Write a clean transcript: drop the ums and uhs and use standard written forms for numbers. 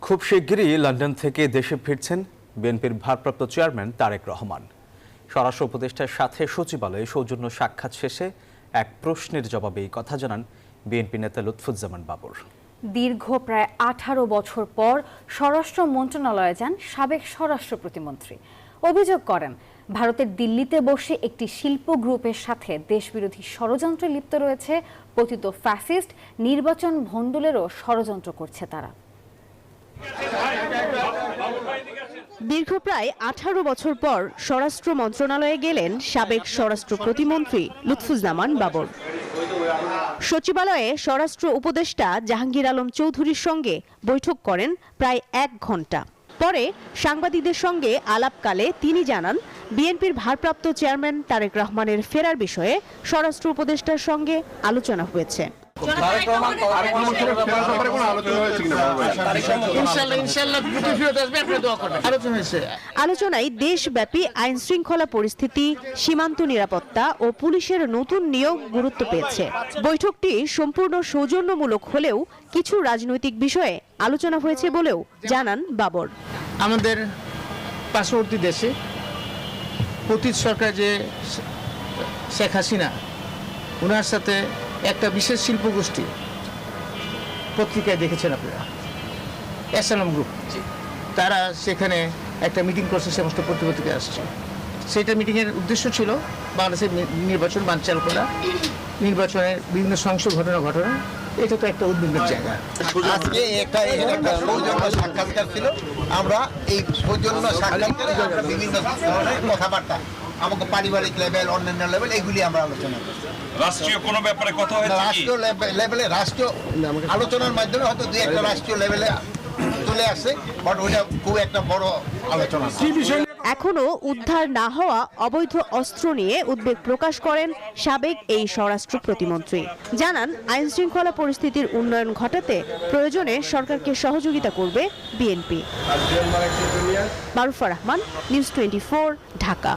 খুব শিগগিরই লন্ডন থেকে দেশে ফিরছেন বিএনপির ভারপ্রাপ্ত চেয়ারম্যান তারেক রহমান। স্বরাষ্ট্র উপদেষ্টার সাথে সচিবালয়ে সৌজন্য সাক্ষাৎ শেষে এক প্রশ্নের জবাবে এই কথা জানান বিএনপি নেতা লুৎফুজ্জামান বাবর। দীর্ঘ প্রায় 18 বছর পর স্বরাষ্ট্র মন্ত্রণালয়ে যান সাবেক স্বরাষ্ট্র প্রতিমন্ত্রী। অভিযোগ করেন ভারতের দিল্লিতে বসে একটি শিল্প গ্রুপের সাথে দেশবিরোধী ষড়যন্ত্রে লিপ্ত রয়েছে পতিত ফ্যাসিস্ট, নির্বাচন ভণ্ডুলেরও ষড়যন্ত্র করছে তারা। দীর্ঘ প্রায় 18 বছর পর স্বরাষ্ট্র মন্ত্রণালয়ে গেলেন সাবেক স্বরাষ্ট্র প্রতিমন্ত্রী লুৎফুজ্জামান বাবর। সচিবালয়ে স্বরাষ্ট্র উপদেষ্টা জাহাঙ্গীর আলম চৌধুরীর সঙ্গে বৈঠক করেন প্রায় 1 ঘণ্টা। পরে সাংবাদিকদের সঙ্গে আলাপকালে তিনি জানান, বিএনপির ভারপ্রাপ্ত চেয়ারম্যান তারেক রহমানের ফেরার বিষয়ে স্বরাষ্ট্র উপদেষ্টার সঙ্গে আলোচনা হয়েছে। আলোচনায় দেশব্যাপী আইন শৃঙ্খলা পরিস্থিতি, সীমান্ত নিরাপত্তা ও পুলিশের নতুন নিয়োগ গুরুত্ব পেয়েছে। বৈঠকটি সম্পূর্ণ সৌজন্যমূলক হলেও কিছু রাজনৈতিক বিষয়ে আলোচনা হয়েছে বলেও জানান বাবর। আমাদের পার্শ্ববর্তী দেশে পতিত সরকার যে শেখ হাসিনা, ওনার সাথে একটা বিশেষ শিল্প গোষ্ঠী, পত্রিকায় দেখেছেন আপনারা, এসএলএম গ্রুপ, তারা সেখানে একটা মিটিং করছে, সমস্ত পত্রিকা আসছে। সেটা মিটিংয়ের উদ্দেশ্য ছিল বাংলাদেশের নির্বাচন বানচাল করা, নির্বাচনের বিভিন্ন সহিংস ঘটনা। এটা তো একটা উদ্বিগ্নের জায়গা। আজকে একটা সৌজন্য সাক্ষাৎকার ছিল। আমরা এই সৌজন্য সাক্ষাৎকারে বিভিন্ন ধরনের কথাবার্তা, আমাকে পারিবারিক লেভেল, অন্যান্য লেভেল, এগুলি আমরা আলোচনা করছি। রাষ্ট্রীয় কোনো ব্যাপারে কথা হয়েছে? রাষ্ট্রীয় লেভেলে, রাষ্ট্রীয় আলোচনার মাধ্যমে হয়তো দুই একটা রাষ্ট্রীয় লেভেলে চলে আসে, বাট ওইটা খুব একটা বড় আলোচনা। এখনো উদ্ধার না হওয়া অবৈধ অস্ত্র নিয়ে উদ্বেগ প্রকাশ করেন সাবেক এই স্বরাষ্ট্র প্রতিমন্ত্রী। জানান, আইন শৃঙ্খলা পরিস্থিতির উন্নয়ন ঘটাতে প্রয়োজনে সরকারকে সহযোগিতা করবে বিএনপি। মারুফা রহমান, নিউজ 24, ঢাকা।